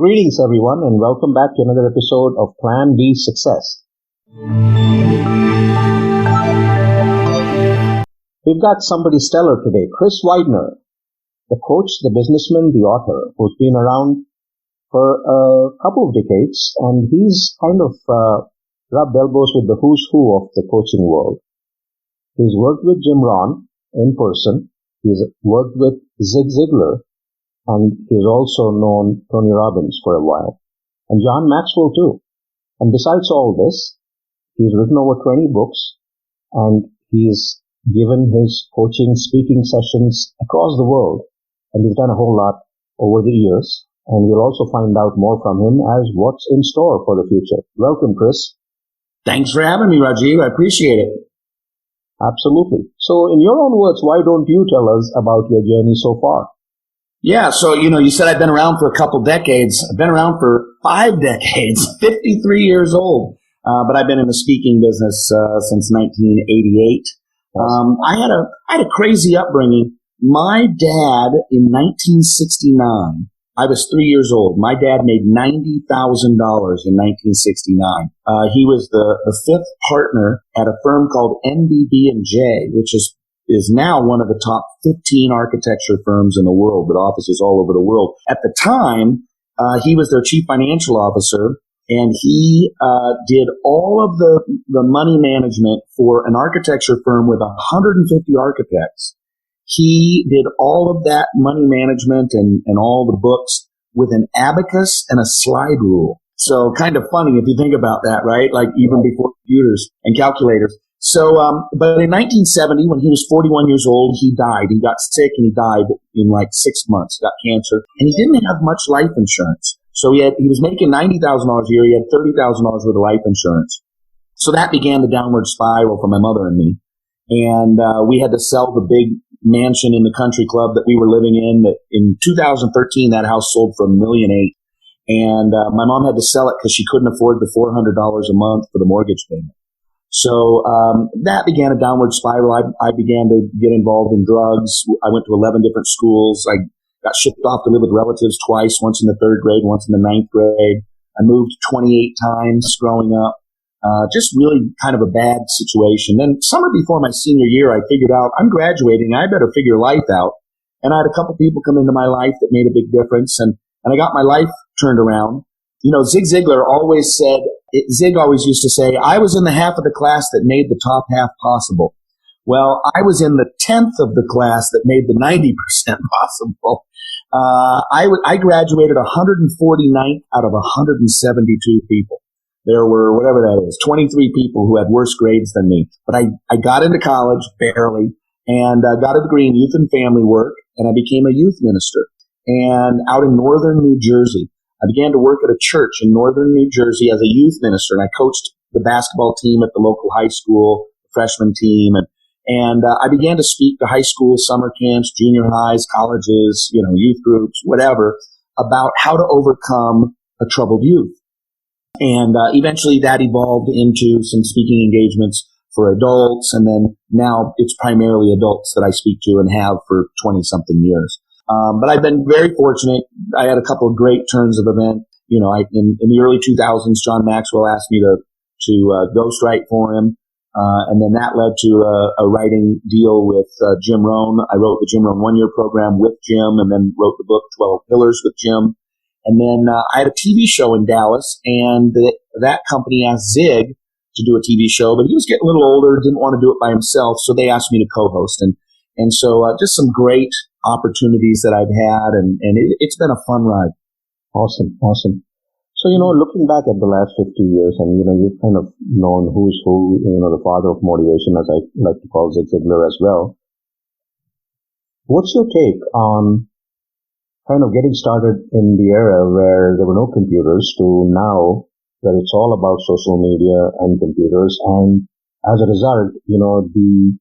Greetings, everyone, and welcome back to another episode of Plan B Success. We've got somebody stellar today, Chris Widener, the coach, the businessman, the author, who's been around for a couple of decades, and he's kind of rubbed elbows with the who's who of the coaching world. He's worked with Rohn in person. He's worked with Zig Ziglar, and he's also known Tony Robbins for a while, and John Maxwell too. And besides all this, he's written over 20 books, and he's given his coaching speaking sessions across the world, and he's done a whole lot over the years, and we'll also find out more from him as what's in store for the future. Welcome, Chris. Thanks for having me, Rajiv. I appreciate it. Absolutely. So in your own words, why don't you tell us about your journey so far? Yeah, so, you said I've been around for a couple decades. I've been around for 5 decades, 53 years old. But I've been in the speaking business since 1988. I had a crazy upbringing. My dad, in 1969, I was 3 years old. My dad made $90,000 in 1969. He was the fifth partner at a firm called NBB&J, which is now one of the top 15 architecture firms in the world with offices all over the world. At the time, he was their chief financial officer, and he did all of the money management for an architecture firm with 150 architects. He did all of that money management and all the books with an abacus and a slide rule. So kind of funny if you think about that, right? Like even before computers and calculators. So, but in 1970, when he was 41 years old, he died. He got sick and he died in like 6 months, got cancer, and he didn't have much life insurance. So he was making $90,000 a year. He had $30,000 worth of life insurance. So that began the downward spiral for my mother and me. And, we had to sell the big mansion in the country club that we were living in. That in 2013, that house sold for $1.8 million. And, my mom had to sell it because she couldn't afford the $400 a month for the mortgage payment. So that began a downward spiral. I began to get involved in drugs. I went to 11 different schools. I got shipped off to live with relatives twice, once in the 3rd grade, once in the 9th grade. I moved 28 times growing up. Just really kind of a bad situation. Then summer before my senior year, I figured out I'm graduating. I better figure life out. And I had a couple people come into my life that made a big difference. And I got my life turned around. Zig Ziglar always said, Zig always used to say, I was in the half of the class that made the top half possible. Well, I was in the 10th of the class that made the 90% possible. I graduated 149th out of 172 people. There were, whatever that is, 23 people who had worse grades than me. But I got into college, barely, and got a degree in youth and family work, and I became a youth minister. And out in northern New Jersey, I began to work at a church in northern New Jersey as a youth minister, and I coached the basketball team at the local high school, freshman team, and I began to speak to high school summer camps, junior highs, colleges, youth groups, whatever, about how to overcome a troubled youth. And eventually that evolved into some speaking engagements for adults, and then now it's primarily adults that I speak to and have for 20-something years. But I've been very fortunate. I had a couple of great turns of event. In the early 2000s, John Maxwell asked me to ghostwrite for him. And then that led to a writing deal with Jim Rohn. I wrote the Jim Rohn 1-year program with Jim, and then wrote the book 12 Pillars with Jim. And then I had a TV show in Dallas, and that company asked Zig to do a TV show, but he was getting a little older, didn't want to do it by himself, so they asked me to co-host. And so just some great opportunities that I've had, and it's been a fun ride. Awesome. So, looking back at the last 50 years, and, you've kind of known who's who, the father of motivation, as I like to call Zig Ziglar as well. What's your take on kind of getting started in the era where there were no computers to now that it's all about social media and computers, and as a result, the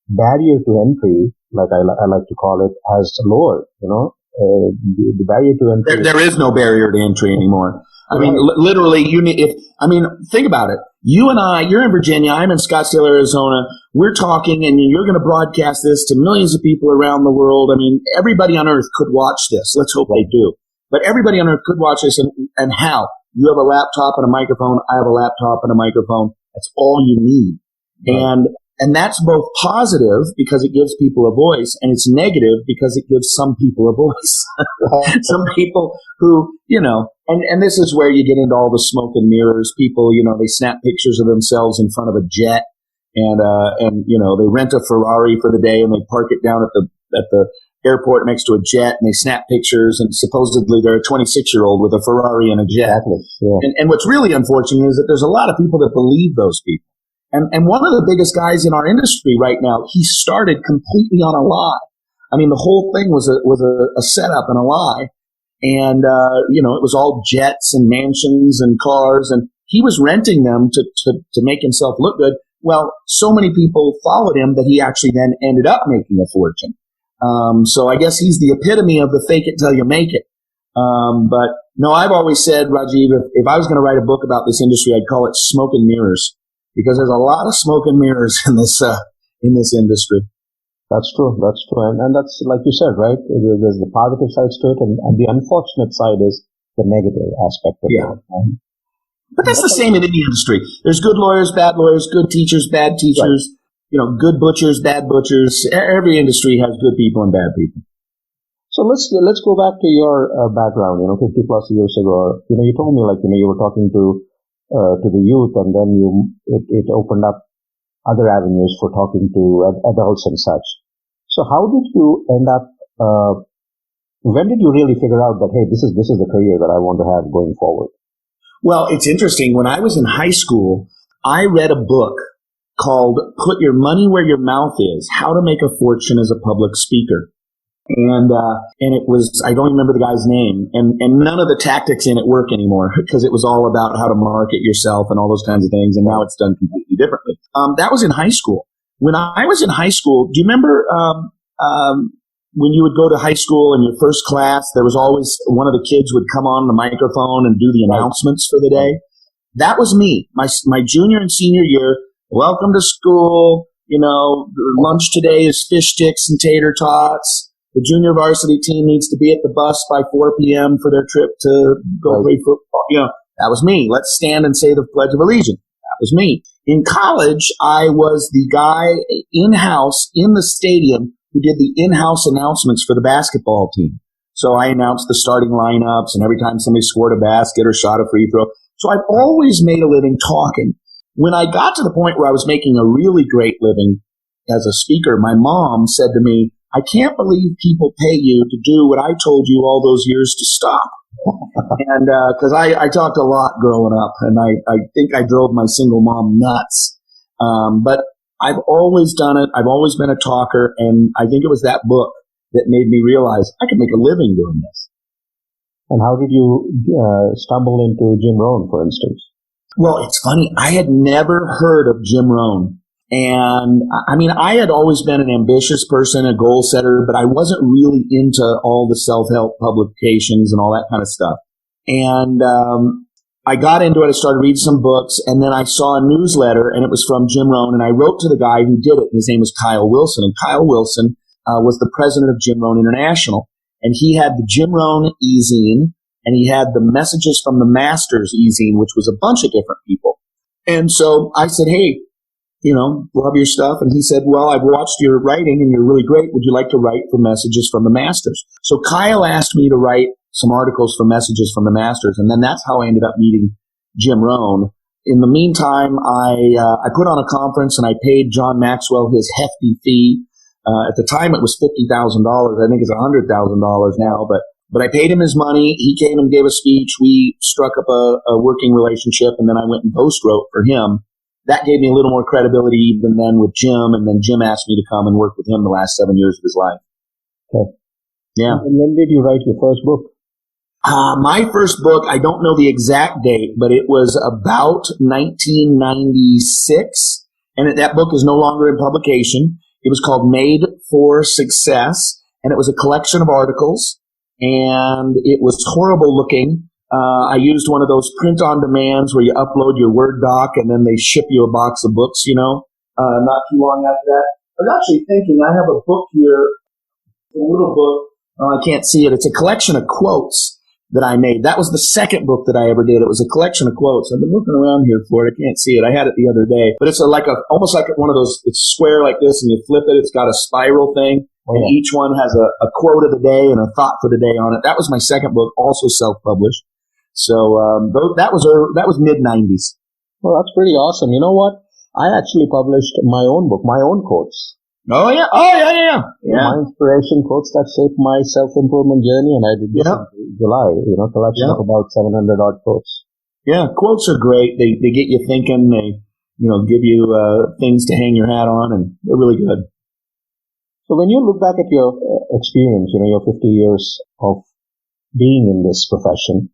barrier to entry, like I like to call it, has lowered, the barrier to entry. There is no barrier to entry anymore. I mean, literally, think about it. You and I, you're in Virginia, I'm in Scottsdale, Arizona. We're talking, and you're going to broadcast this to millions of people around the world. I mean, everybody on earth could watch this. Let's hope they do. But everybody on earth could watch this, and how? You have a laptop and a microphone. I have a laptop and a microphone. That's all you need. Right. And that's both positive because it gives people a voice, and it's negative because it gives some people a voice. Some people who, and this is where you get into all the smoke and mirrors. People, they snap pictures of themselves in front of a jet, and they rent a Ferrari for the day, and they park it down at the airport next to a jet, and they snap pictures, and supposedly they're a 26-year-old with a Ferrari and a jet. Exactly. Yeah. And what's really unfortunate is that there's a lot of people that believe those people. And one of the biggest guys in our industry right now, he started completely on a lie. I mean, the whole thing was a setup and a lie. And, it was all jets and mansions and cars, and he was renting them to make himself look good. Well, so many people followed him that he actually then ended up making a fortune. So I guess he's the epitome of the fake it till you make it. But no, I've always said, Rajiv, if I was going to write a book about this industry, I'd call it Smoke and Mirrors, because there's a lot of smoke and mirrors in this industry. That's true. And that's, like you said, right? There's the positive sides to it, and the unfortunate side is the negative aspect of it. But that's the same in any industry. There's good lawyers, bad lawyers, good teachers, bad teachers, right. Good butchers, bad butchers. Every industry has good people and bad people. So let's go back to your background, 50 plus years ago. You told me, you were talking to the youth, and then it opened up other avenues for talking to adults and such. So how did you end up, when did you really figure out that, hey, this is the career that I want to have going forward? Well, it's interesting. When I was in high school, I read a book called Put Your Money Where Your Mouth Is, How to Make a Fortune as a Public Speaker. And it was, I don't remember the guy's name, and none of the tactics in it work anymore, because it was all about how to market yourself and all those kinds of things. And now it's done completely differently. That was in high school. When I was in high school, do you remember, when you would go to high school in your first class, there was always one of the kids would come on the microphone and do the announcements for the day? That was me. My junior and senior year. Welcome to school. Lunch today is fish sticks and tater tots. The junior varsity team needs to be at the bus by 4 p.m. for their trip to go play football. That was me. Let's stand and say the Pledge of Allegiance. That was me. In college, I was the guy in-house in the stadium who did the in-house announcements for the basketball team. So I announced the starting lineups, and every time somebody scored a basket or shot a free throw. So I've always made a living talking. When I got to the point where I was making a really great living as a speaker, my mom said to me, I can't believe people pay you to do what I told you all those years to stop. And because I talked a lot growing up, and I think I drove my single mom nuts. But I've always done it. I've always been a talker, and I think it was that book that made me realize I could make a living doing this. And how did you stumble into Jim Rohn, for instance? Well, it's funny. I had never heard of Jim Rohn. And I mean, I had always been an ambitious person, a goal setter, but I wasn't really into all the self-help publications and all that kind of stuff. And I got into it. I started reading some books, and then I saw a newsletter, and it was from Jim Rohn. And I wrote to the guy who did it. His name was Kyle Wilson. And Kyle Wilson was the president of Jim Rohn International. And he had the Jim Rohn e-zine, and he had the Messages from the Masters e-zine, which was a bunch of different people. And so I said, hey, love your stuff. And he said, well, I've watched your writing and you're really great. Would you like to write for Messages from the Masters? So Kyle asked me to write some articles for Messages from the Masters. And then that's how I ended up meeting Jim Rohn. In the meantime, I put on a conference and I paid John Maxwell his hefty fee. At the time, it was $50,000. I think it's $100,000 now, but I paid him his money. He came and gave a speech. We struck up a working relationship, and then I went and ghost wrote for him. That gave me a little more credibility even then with Jim, and then Jim asked me to come and work with him the last 7 years of his life. Okay. Yeah. And when did you write your first book? My first book, I don't know the exact date, but it was about 1996, and that book is no longer in publication. It was called Made for Success, and it was a collection of articles, and it was horrible looking. I used one of those print-on-demands where you upload your Word doc and then they ship you a box of books, not too long after that. I was actually thinking, I have a book here, a little book. I can't see it. It's a collection of quotes that I made. That was the second book that I ever did. It was a collection of quotes. I've been looking around here for it. I can't see it. I had it the other day, but it's almost like one of those, it's square like this and you flip it. It's got a spiral thing and each one has a quote of the day and a thought for the day on it. That was my second book, also self-published. So, that was mid-90s. Well, that's pretty awesome. You know what? I actually published my own book, my own quotes. Oh, yeah. My inspiration quotes that shaped my self-improvement journey, and I did this in July, collection of about 700 odd quotes. Yeah, quotes are great. They get you thinking. They, give you things to hang your hat on, and they're really good. So when you look back at your experience, your 50 years of being in this profession,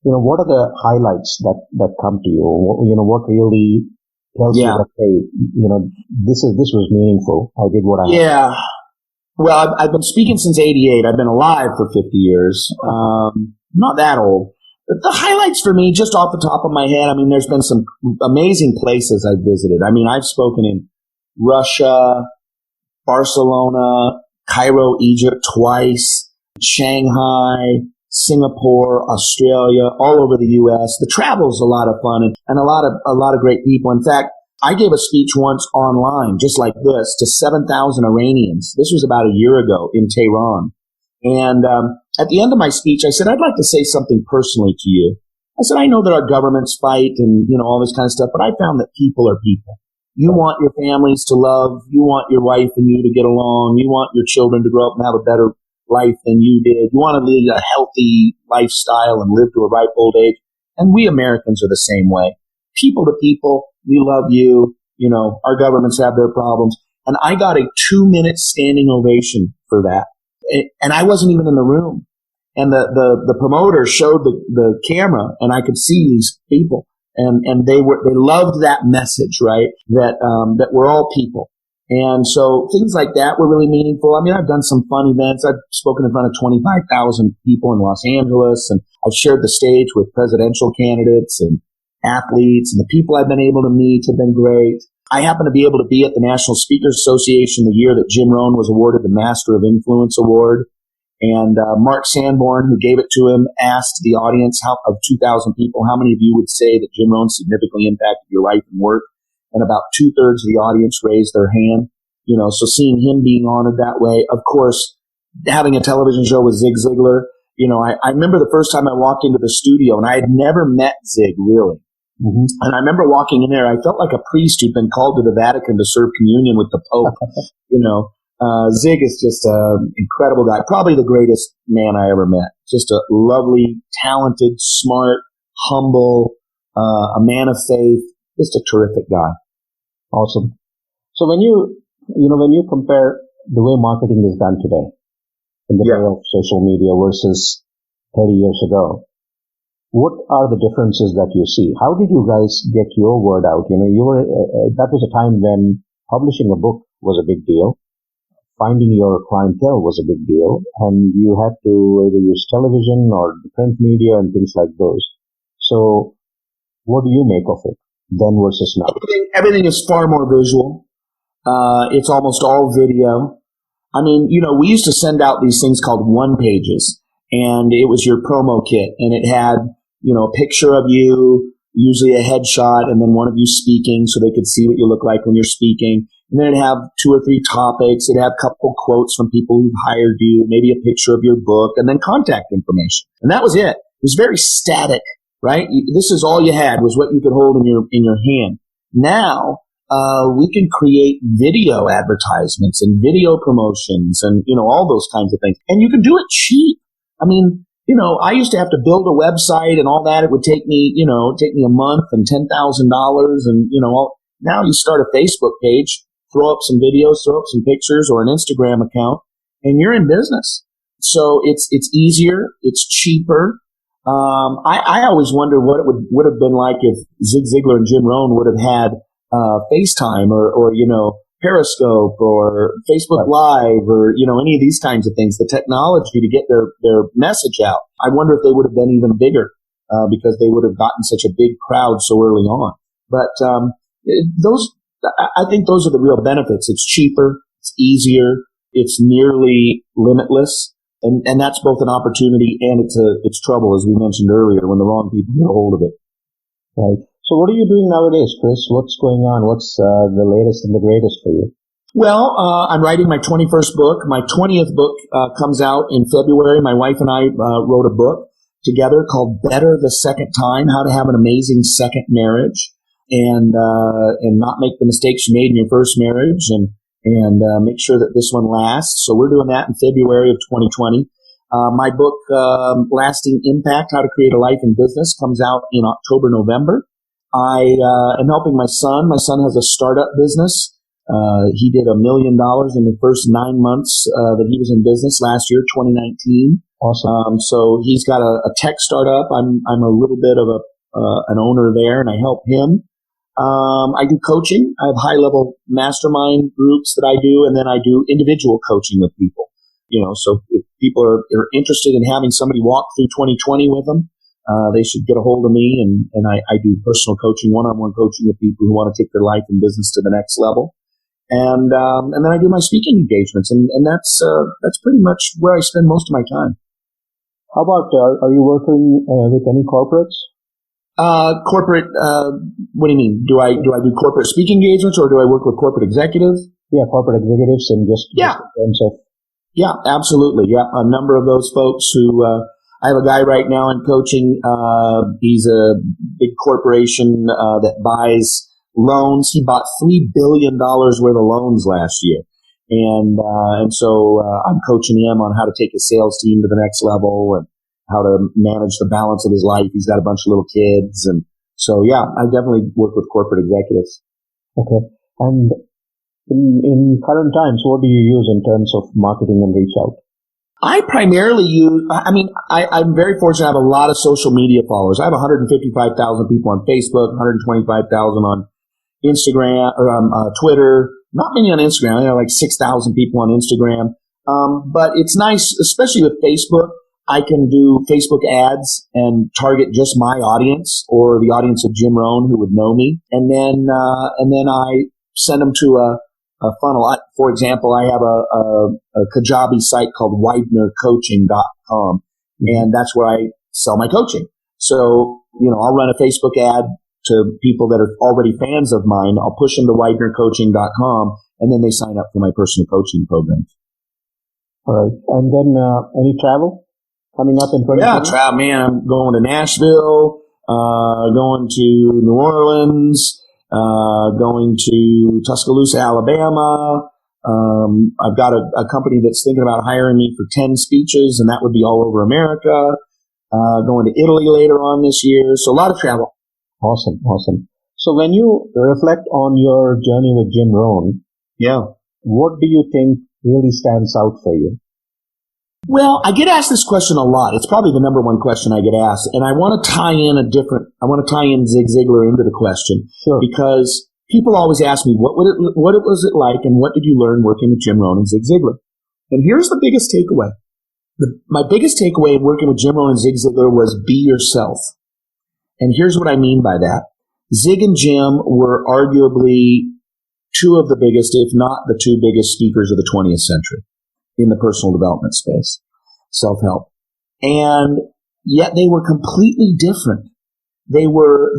what are the highlights that come to you? What really tells you that, hey, this was meaningful. I did what I had. Yeah. Well, I've been speaking since '88. I've been alive for 50 years. Not that old. But the highlights for me, just off the top of my head, there's been some amazing places I've visited. I've spoken in Russia, Barcelona, Cairo, Egypt twice, Shanghai, Singapore, Australia, all over the U.S. The travel's a lot of fun and a lot of great people. In fact, I gave a speech once online, just like this, to 7,000 Iranians. This was about a year ago in Tehran. And at the end of my speech, I said, I'd like to say something personally to you. I said, I know that our governments fight and, all this kind of stuff, but I found that people are people. You want your families to love. You want your wife and you to get along. You want your children to grow up and have a better life than you did. You want to lead a healthy lifestyle and live to a ripe old age. And we Americans are the same way. People to people, we love you. Our governments have their problems. And I got a 2-minute standing ovation for that. And I wasn't even in the room. And the promoter showed the camera and I could see these people. And they loved that message, right? That we're all people. And so things like that were really meaningful. I've done some fun events. I've spoken in front of 25,000 people in Los Angeles, and I've shared the stage with presidential candidates and athletes, and the people I've been able to meet have been great. I happen to be able to be at the National Speakers Association the year that Jim Rohn was awarded the Master of Influence Award. And Mark Sanborn, who gave it to him, asked the audience of 2,000 people, how many of you would say that Jim Rohn significantly impacted your life and work? And about 2/3 of the audience raised their hand. So seeing him being honored that way, of course, having a television show with Zig Ziglar. I remember the first time I walked into the studio, and I had never met Zig, really. Mm-hmm. And I remember walking in there, I felt like a priest who'd been called to the Vatican to serve communion with the Pope. Zig is just an incredible guy, probably the greatest man I ever met. Just a lovely, talented, smart, humble, a man of faith, just a terrific guy. Awesome. So when you compare the way marketing is done today in the way of social media versus 30 years ago, what are the differences that you see? How did you guys get your word out? That was a time when publishing a book was a big deal. Finding your clientele was a big deal, and you had to either use television or the print media and things like those. So what do you make of it then versus now? Everything is far more visual. It's almost all video. We used to send out these things called one pages, and it was your promo kit, and it had, a picture of you, usually a headshot, and then one of you speaking so they could see what you look like when you're speaking. And then it'd have 2 or 3 topics. It'd have a couple quotes from people who've hired you, maybe a picture of your book, and then contact information. And that was it. It was very static, right? This is all you had, was what you could hold in your hand. Now, we can create video advertisements and video promotions and, all those kinds of things. And you can do it cheap. I used to have to build a website and all that. It would take me a month and $10,000 and, now you start a Facebook page, throw up some videos, throw up some pictures or an Instagram account, and you're in business. So it's easier. It's cheaper. I always wonder what it would have been like if Zig Ziglar and Jim Rohn would have had FaceTime or Periscope or Facebook Live or, any of these kinds of things, the technology to get their message out. I wonder if they would have been even bigger because they would have gotten such a big crowd so early on. But I think those are the real benefits. It's cheaper, it's easier, it's nearly limitless. And that's both an opportunity and it's trouble, as we mentioned earlier, when the wrong people get a hold of it. Right. So what are you doing nowadays, Chris? What's going on? What's the latest and the greatest for you? Well, I'm writing my 21st book. My 20th book comes out in February. My wife and I wrote a book together called Better the Second Time, How to Have an Amazing Second Marriage and not make the mistakes you made in your first marriage and make sure that this one lasts. So we're doing that in February of 2020. My book, Lasting Impact, How to Create a Life in Business, comes out in October, November. I am helping my son. My son has a startup business. He did $1 million in the first 9 months that he was in business last year, 2019. Awesome. So he's got a tech startup. I'm a little bit of an owner there, and I help him. I do coaching. I have high-level mastermind groups that I do, and then I do individual coaching with people. So if people are interested in having somebody walk through 2020 with them, they should get a hold of me, and I do personal coaching, one-on-one coaching with people who want to take their life and business to the next level. And then I do my speaking engagements, and that's pretty much where I spend most of my time. How about, are you working with any corporates? Corporate, what do you mean? Do I do corporate speaking engagements, or do I work with corporate executives? Yeah, corporate executives and just in terms of. Yeah, absolutely. Yeah, a number of those folks who, I have a guy right now in coaching. He's a big corporation that buys loans. He bought $3 billion worth of loans last year. And so I'm coaching him on how to take his sales team to the next level and how to manage the balance of his life. He's got a bunch of little kids. And so, yeah, I definitely work with corporate executives. Okay. And in current times, what do you use in terms of marketing and reach out? I primarily use, I'm very fortunate. I have a lot of social media followers. I have 155,000 people on Facebook, 125,000 on Instagram or Twitter. Not many on Instagram. I have like 6,000 people on Instagram. But it's nice, especially with Facebook. I can do Facebook ads and target just my audience or the audience of Jim Rohn who would know me. And then I send them to a funnel. For example, I have a Kajabi site called widenercoaching.com, and that's where I sell my coaching. So, I'll run a Facebook ad to people that are already fans of mine. I'll push them to widenercoaching.com, and then they sign up for my personal coaching programs. All right. And then any travel coming up in 2020? Yeah, travel, man. I'm going to Nashville, going to New Orleans, going to Tuscaloosa, Alabama. I've got a company that's thinking about hiring me for 10 speeches, and that would be all over America. Going to Italy later on this year. So a lot of travel. Awesome. So when you reflect on your journey with Jim Rohn, what do you think really stands out for you? Well, I get asked this question a lot. It's probably the number one question I get asked, and I want to tie in Zig Ziglar into the question. Sure. Because people always ask me, what was it like, and what did you learn working with Jim Rohn and Zig Ziglar? And here's the biggest takeaway. My biggest takeaway in working with Jim Rohn and Zig Ziglar was be yourself. And here's what I mean by that. Zig and Jim were arguably two of the biggest, if not the two biggest speakers of the 20th century in the personal development space, self-help. And yet they were completely different. They were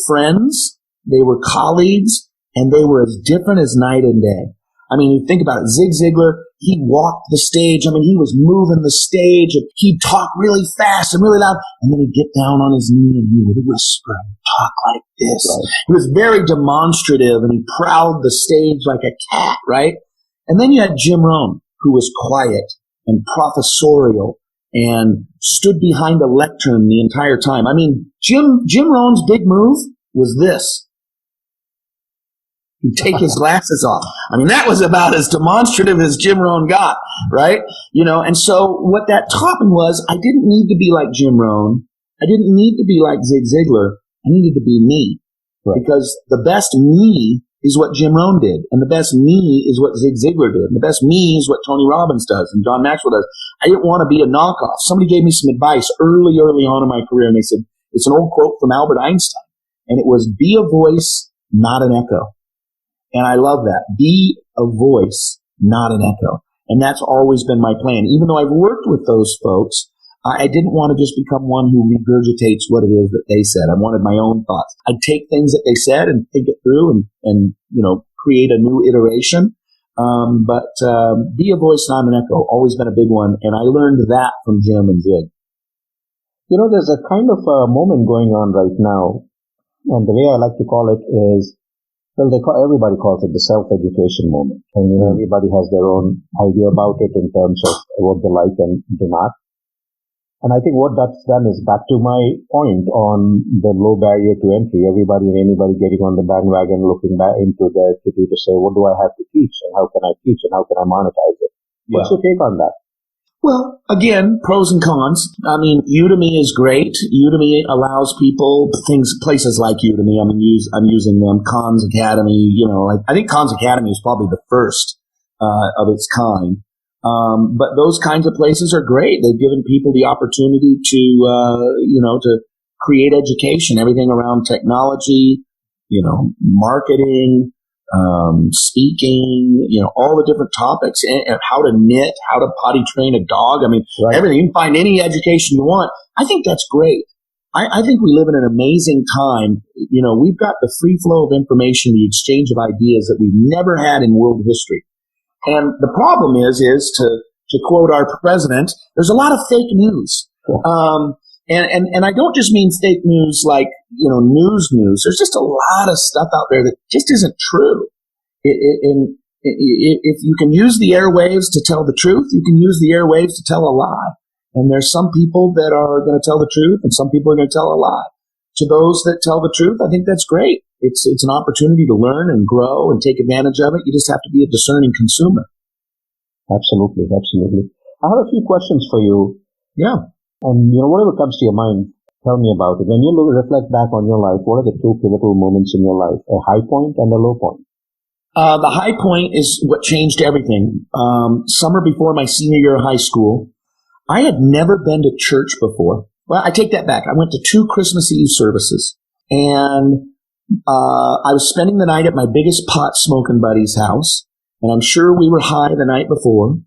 friends, they were colleagues, and they were as different as night and day. I mean, you think about it. Zig Ziglar, he walked the stage. I mean, he was moving the stage, and he'd talk really fast and really loud, and then he'd get down on his knee and he would whisper and talk like this. Right. He was very demonstrative, and he prowled the stage like a cat, right? And then you had Jim Rohn, who was quiet and professorial and stood behind a lectern the entire time. I mean, Jim Rohn's big move was this. He'd take his glasses off. I mean, that was about as demonstrative as Jim Rohn got, right? And so what that taught me was I didn't need to be like Jim Rohn. I didn't need to be like Zig Ziglar. I needed to be me. Right. Because the best me is what Jim Rohn did. And the best me is what Zig Ziglar did. And the best me is what Tony Robbins does and John Maxwell does. I didn't want to be a knockoff. Somebody gave me some advice early on in my career, and they said, it's an old quote from Albert Einstein. And it was, be a voice, not an echo. And I love that. Be a voice, not an echo. And that's always been my plan. Even though I've worked with those folks, I didn't want to just become one who regurgitates what it is that they said. I wanted my own thoughts. I'd take things that they said and think it through and create a new iteration. But be a voice, not an echo, always been a big one. And I learned that from Jim and Zig. There's a kind of a moment going on right now. And the way I like to call it is, everybody calls it the self-education moment. And, everybody has their own idea about it in terms of what they like and do not. And I think what that's done is back to my point on the low barrier to entry. Everybody and anybody getting on the bandwagon, looking back into their city to say, what do I have to teach and how can I teach and how can I monetize it? What's your take on that? Well, again, pros and cons. I mean, Udemy is great. Udemy allows people places like Udemy. I'm using them. Khan's Academy. I think Khan's Academy is probably the first of its kind. But those kinds of places are great. They've given people the opportunity to create education, everything around technology, marketing, speaking, all the different topics, and how to knit, how to potty train a dog. I mean, right. Everything. You can find any education you want. I think that's great. I think we live in an amazing time. We've got the free flow of information, the exchange of ideas that we've never had in world history. And the problem is to quote our president, there's a lot of fake news. Cool. And I don't just mean fake news like, news. There's just a lot of stuff out there that just isn't true. If you can use the airwaves to tell the truth, you can use the airwaves to tell a lie. And there's some people that are going to tell the truth and some people are going to tell a lie. To those that tell the truth, I think that's great. It's an opportunity to learn and grow and take advantage of it. You just have to be a discerning consumer. Absolutely. I have a few questions for you. Yeah. And, whatever comes to your mind, tell me about it. When you reflect back on your life, what are the two pivotal moments in your life, a high point and a low point? The high point is what changed everything. Summer before my senior year of high school, I had never been to church before. Well, I take that back. I went to 2 Christmas Eve services, and I was spending the night at my biggest pot smoking buddy's house, and I'm sure we were high the night before.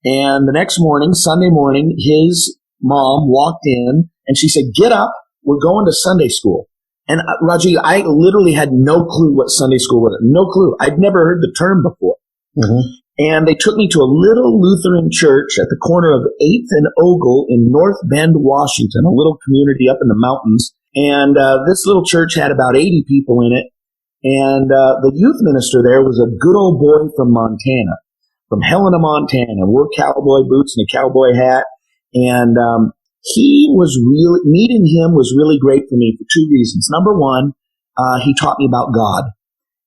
And the next morning, Sunday morning, his mom walked in and she said, "Get up, we're going to Sunday school." And Raji, I literally had no clue what Sunday school was. No clue. I'd never heard the term before. Mm-hmm. And they took me to a little Lutheran church at the corner of 8th and Ogle in North Bend, Washington, a little community up in the mountains. And this little church had about 80 people in it. And the youth minister there was a good old boy from Montana, from Helena, Montana, wore cowboy boots and a cowboy hat. And meeting him was really great for me for 2 reasons. Number one, he taught me about God.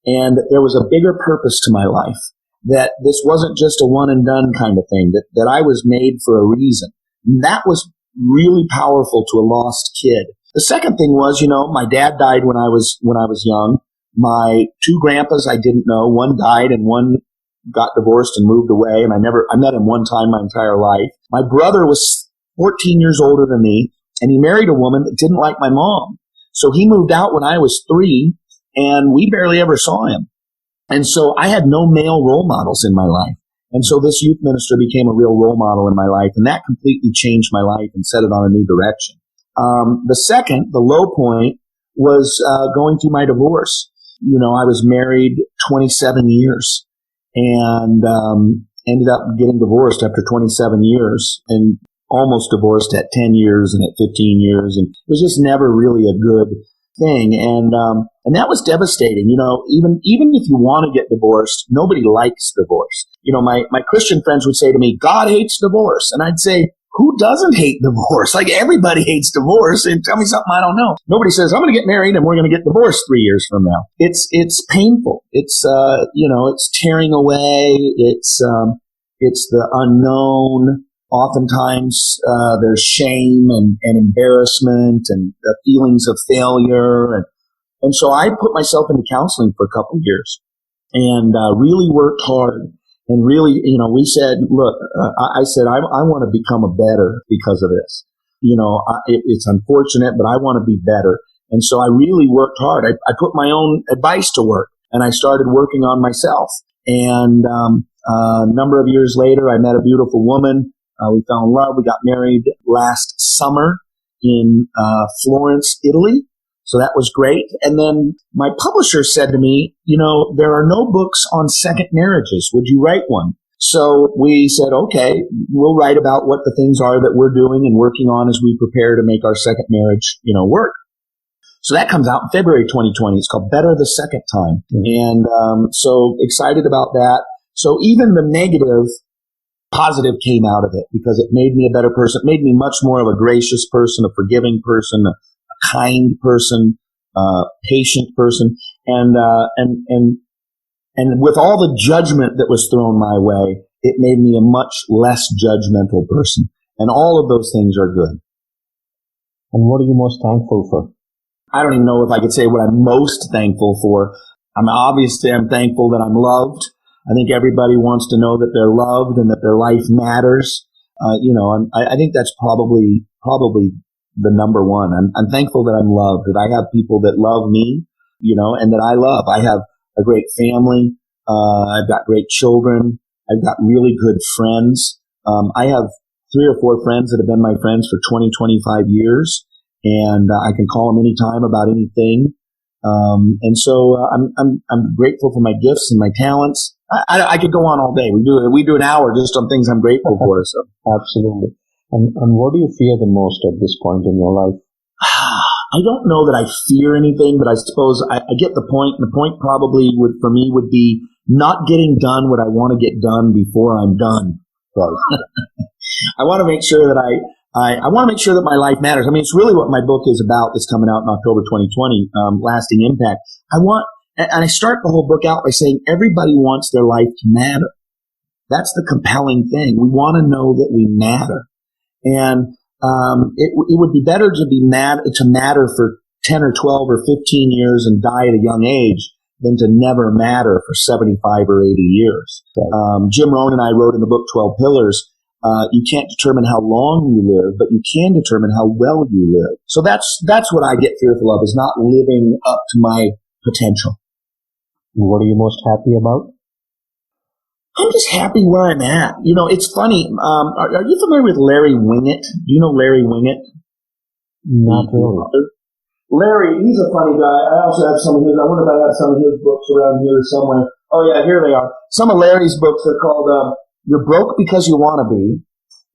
And there was a bigger purpose to my life, that this wasn't just a one and done kind of thing, that I was made for a reason. And that was really powerful to a lost kid. The second thing was, my dad died when I was young. My 2 grandpas I didn't know. One died and one got divorced and moved away. And I met him one time my entire life. My brother was 14 years older than me, and he married a woman that didn't like my mom. So he moved out when I was 3, and we barely ever saw him. And so I had no male role models in my life. And so this youth minister became a real role model in my life, and that completely changed my life and set it on a new direction. The low point, was going through my divorce. I was married 27 years and ended up getting divorced after 27 years and almost divorced at 10 years and at 15 years. And it was just never really a good thing. And that was devastating. Even if you want to get divorced, nobody likes divorce. My Christian friends would say to me, "God hates divorce." And I'd say, who doesn't hate divorce? Like, everybody hates divorce. And tell me something I don't know. Nobody says, "I'm going to get married and we're going to get divorced 3 years from now." It's painful. It's, it's tearing away. It's the unknown. Oftentimes, there's shame and embarrassment and the feelings of failure. And so I put myself into counseling for a couple of years and really worked hard. And really, we said, look, I said, I want to become a better because of this. It's unfortunate, but I want to be better. And so I really worked hard. I put my own advice to work, and I started working on myself. And A number of years later, I met a beautiful woman. We fell in love. We got married last summer in Florence, Italy. So that was great. And then my publisher said to me, there are no books on second marriages. Would you write one? So we said, okay, we'll write about what the things are that we're doing and working on as we prepare to make our second marriage, work. So that comes out in February 2020. It's called Better the Second Time. And so excited about that. So even the negative, positive came out of it because it made me a better person. It made me much more of a gracious person, a forgiving person, a kind person, patient person. And with all the judgment that was thrown my way, it made me a much less judgmental person. And all of those things are good. And what are you most thankful for? I don't even know if I could say what I'm most thankful for. I'm thankful that I'm loved. I think everybody wants to know that they're loved and that their life matters. I think that's probably the number one. I'm thankful that I'm loved, that I have people that love me, and that I love. I have a great family. I've got great children. I've got really good friends. I have 3 or 4 friends that have been my friends for 20, 25 years. And I can call them anytime about anything. And so I'm grateful for my gifts and my talents. I could go on all day. We do an hour just on things I'm grateful for. So absolutely. And what do you fear the most at this point in your life? I don't know that I fear anything, but I suppose I get the point. The point probably for me would be not getting done what I want to get done before I'm done. Right. I want to make sure that I want to make sure that my life matters. I mean, it's really what my book is about that's coming out in October 2020, Lasting Impact. And I start the whole book out by saying everybody wants their life to matter. That's the compelling thing. We want to know that we matter. And it would be better to matter for 10 or 12 or 15 years and die at a young age than to never matter for 75 or 80 years. Right. Jim Rohn and I wrote in the book 12 Pillars, you can't determine how long you live, but you can determine how well you live. So that's what I get fearful of, is not living up to my potential. What are you most happy about? I'm just happy where I'm at. It's funny. Are you familiar with Larry Winget? Do you know Larry Winget? Not really. Larry, he's a funny guy. I also have some of his. I wonder if I have some of his books around here somewhere. Oh yeah, here they are. Some of Larry's books are called You're Broke Because You Want to Be.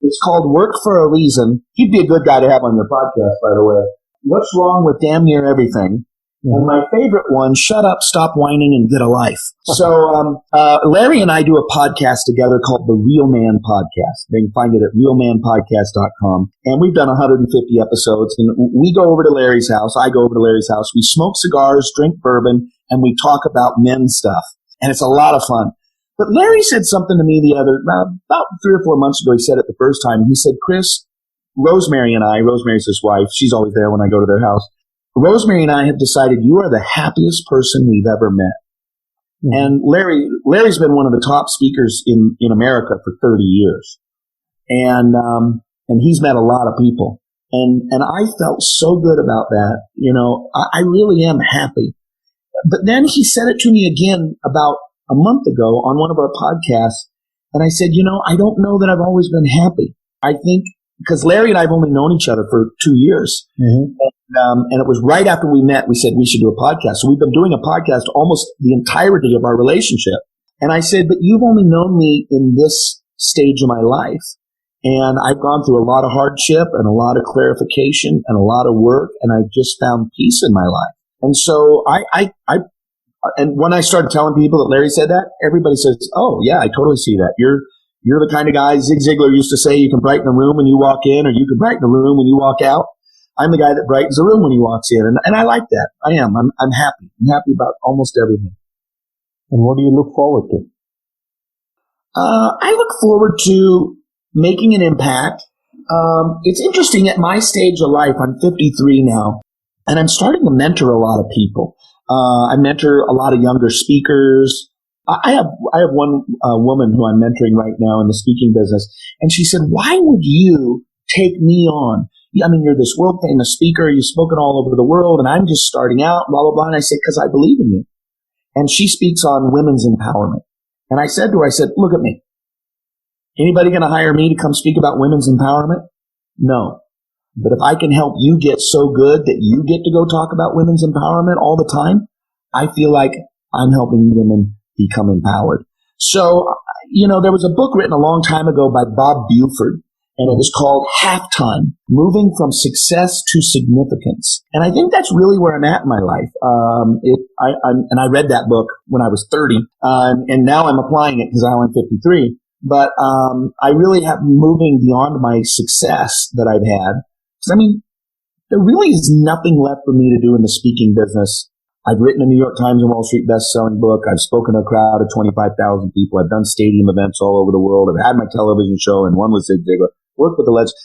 It's called Work for a Reason. He'd be a good guy to have on your podcast, by the way. What's Wrong with Damn Near Everything? Mm-hmm. And my favorite one, Shut Up, Stop Whining, and Get a Life. So Larry and I do a podcast together called The Real Man Podcast. They can find it at realmanpodcast.com. And we've done 150 episodes. And we go over to Larry's house. I go over to Larry's house. We smoke cigars, drink bourbon, and we talk about men stuff. And it's a lot of fun. But Larry said something to me about 3 or 4 months ago. He said it the first time. He said, Chris, Rosemary's his wife. She's always there when I go to their house. Rosemary and I have decided you are the happiest person we've ever met. Mm-hmm. And Larry's been one of the top speakers in America for 30 years. And he's met a lot of people. And I felt so good about that. I really am happy. But then he said it to me again about a month ago on one of our podcasts. And I said, I don't know that I've always been happy. I think because Larry and I have only known each other for 2 years. Mm-hmm. And it was right after we met, we said we should do a podcast. So we've been doing a podcast almost the entirety of our relationship. And I said, but you've only known me in this stage of my life. And I've gone through a lot of hardship and a lot of clarification and a lot of work. And I've just found peace in my life. And so and when I started telling people that Larry said that, everybody says, oh yeah, I totally see that. You're the kind of guy Zig Ziglar used to say, you can brighten a room when you walk in, or you can brighten a room when you walk out. I'm the guy that brightens the room when he walks in. And I like that. I am. I'm happy. I'm happy about almost everything. And what do you look forward to? I look forward to making an impact. It's interesting at my stage of life. I'm 53 now, and I'm starting to mentor a lot of people. I mentor a lot of younger speakers. I have one woman who I'm mentoring right now in the speaking business, and she said, why would you take me on? I mean, you're this world famous speaker. You've spoken all over the world, and I'm just starting out, blah, blah, blah. And I said, because I believe in you. And she speaks on women's empowerment. And I said to her, I said, look at me. Anybody going to hire me to come speak about women's empowerment? No. But if I can help you get so good that you get to go talk about women's empowerment all the time, I feel like I'm helping women become empowered. So, there was a book written a long time ago by Bob Buford, and it was called Halftime, Moving from Success to Significance. And I think that's really where I'm at in my life. I read that book when I was 30, and now I'm applying it because I'm 53. But I really have moving beyond my success that I've had. Because, there really is nothing left for me to do in the speaking business. I've written a New York Times and Wall Street best-selling book. I've spoken to a crowd of 25,000 people. I've done stadium events all over the world. I've had my television show and one with Zig Ziglar. Worked with the legends.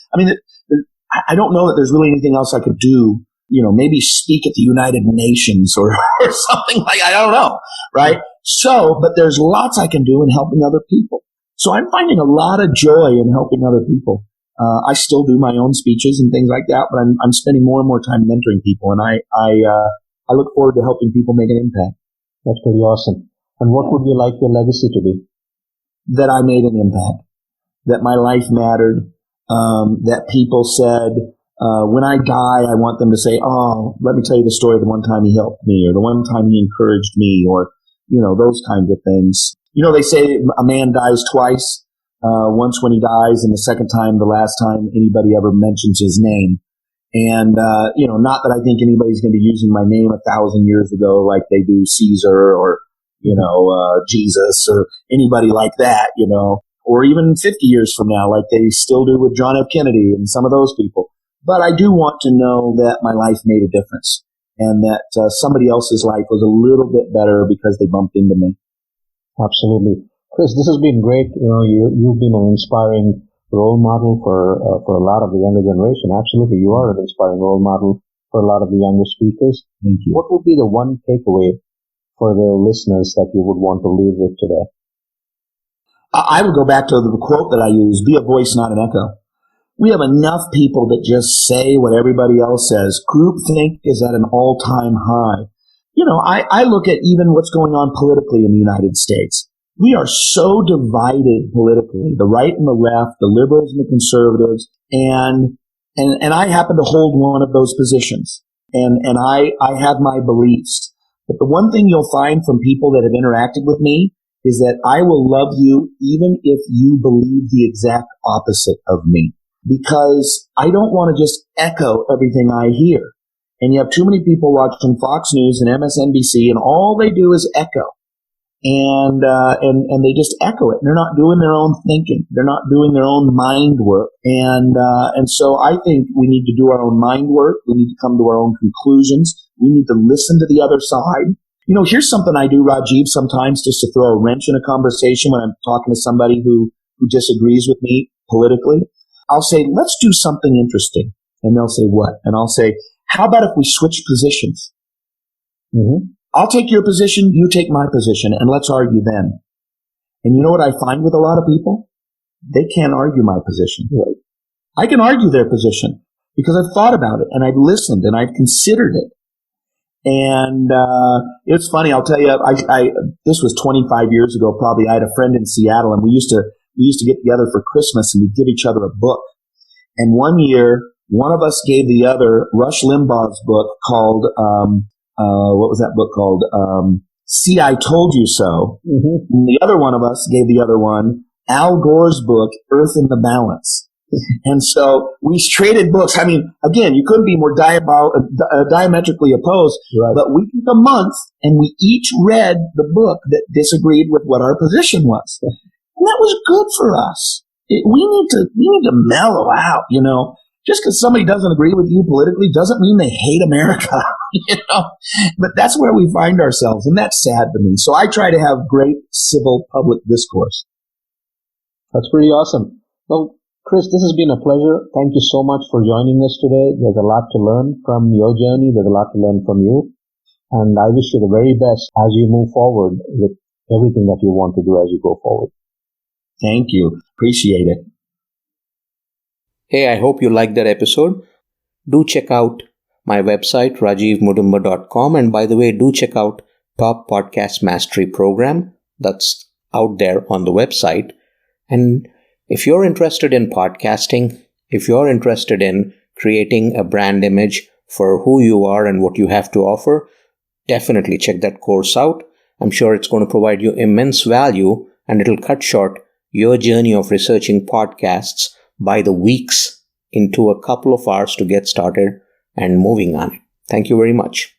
I don't know that there's really anything else I could do. Maybe speak at the United Nations or something like I don't know, right? So, but there's lots I can do in helping other people. So I'm finding a lot of joy in helping other people. I still do my own speeches and things like that, but I'm spending more and more time mentoring people, and I look forward to helping people make an impact. That's pretty awesome. And what would you like your legacy to be? That I made an impact, that my life mattered, that people said, when I die, I want them to say, oh, let me tell you the story of the one time he helped me, or the one time he encouraged me, or, those kinds of things. They say a man dies twice, once when he dies, and the second time, the last time anybody ever mentions his name. And, not that I think anybody's going to be using my name 1,000 years ago like they do Caesar or, Jesus or anybody like that, or even 50 years from now like they still do with John F. Kennedy and some of those people. But I do want to know that my life made a difference and that somebody else's life was a little bit better because they bumped into me. Absolutely. Chris, this has been great. You've been an inspiring role model for a lot of the younger generation. Absolutely. You are an inspiring role model for a lot of the younger speakers. Thank you. What would be the one takeaway for the listeners that you would want to leave with today? I would go back to the quote that I use, be a voice, not an echo. We have enough people that just say what everybody else says. Groupthink is at an all-time high. I look at even what's going on politically in the United States. We are so divided politically, the right and the left, the liberals and the conservatives, and I happen to hold one of those positions. And I have my beliefs. But the one thing you'll find from people that have interacted with me is that I will love you even if you believe the exact opposite of me. Because I don't want to just echo everything I hear. And you have too many people watching Fox News and MSNBC, and all they do is echo. And they just echo it. They're not doing their own thinking. They're not doing their own mind work. And so I think we need to do our own mind work. We need to come to our own conclusions. We need to listen to the other side. Here's something I do, Rajiv, sometimes just to throw a wrench in a conversation when I'm talking to somebody who disagrees with me politically. I'll say, let's do something interesting. And they'll say, what? And I'll say, how about if we switch positions? Mm-hmm. I'll take your position, you take my position, and let's argue then. And you know what I find with a lot of people? They can't argue my position. Right. I can argue their position because I've thought about it and I've listened and I've considered it. And it's funny, I'll tell you, this was 25 years ago probably. I had a friend in Seattle, and we used to get together for Christmas, and we'd give each other a book. And one year, one of us gave the other Rush Limbaugh's book called, what was that book called? See, I Told You So. Mm-hmm. And the other one of us gave the other one Al Gore's book, Earth in the Balance. And so we traded books. I mean, again, you couldn't be more diametrically opposed, right. But we took a month and we each read the book that disagreed with what our position was. And that was good for us. We need to mellow out, Just because somebody doesn't agree with you politically doesn't mean they hate America, But that's where we find ourselves, and that's sad to me. So I try to have great civil public discourse. That's pretty awesome. Well, Chris, this has been a pleasure. Thank you so much for joining us today. There's a lot to learn from your journey. There's a lot to learn from you. And I wish you the very best as you move forward with everything that you want to do as you go forward. Thank you. Appreciate it. Hey, I hope you liked that episode. Do check out my website, rajivmudumba.com. And by the way, do check out Top Podcast Mastery Program. That's out there on the website. And if you're interested in podcasting, if you're interested in creating a brand image for who you are and what you have to offer, definitely check that course out. I'm sure it's going to provide you immense value, and it'll cut short your journey of researching podcasts by the weeks into a couple of hours to get started and moving on it. Thank you very much.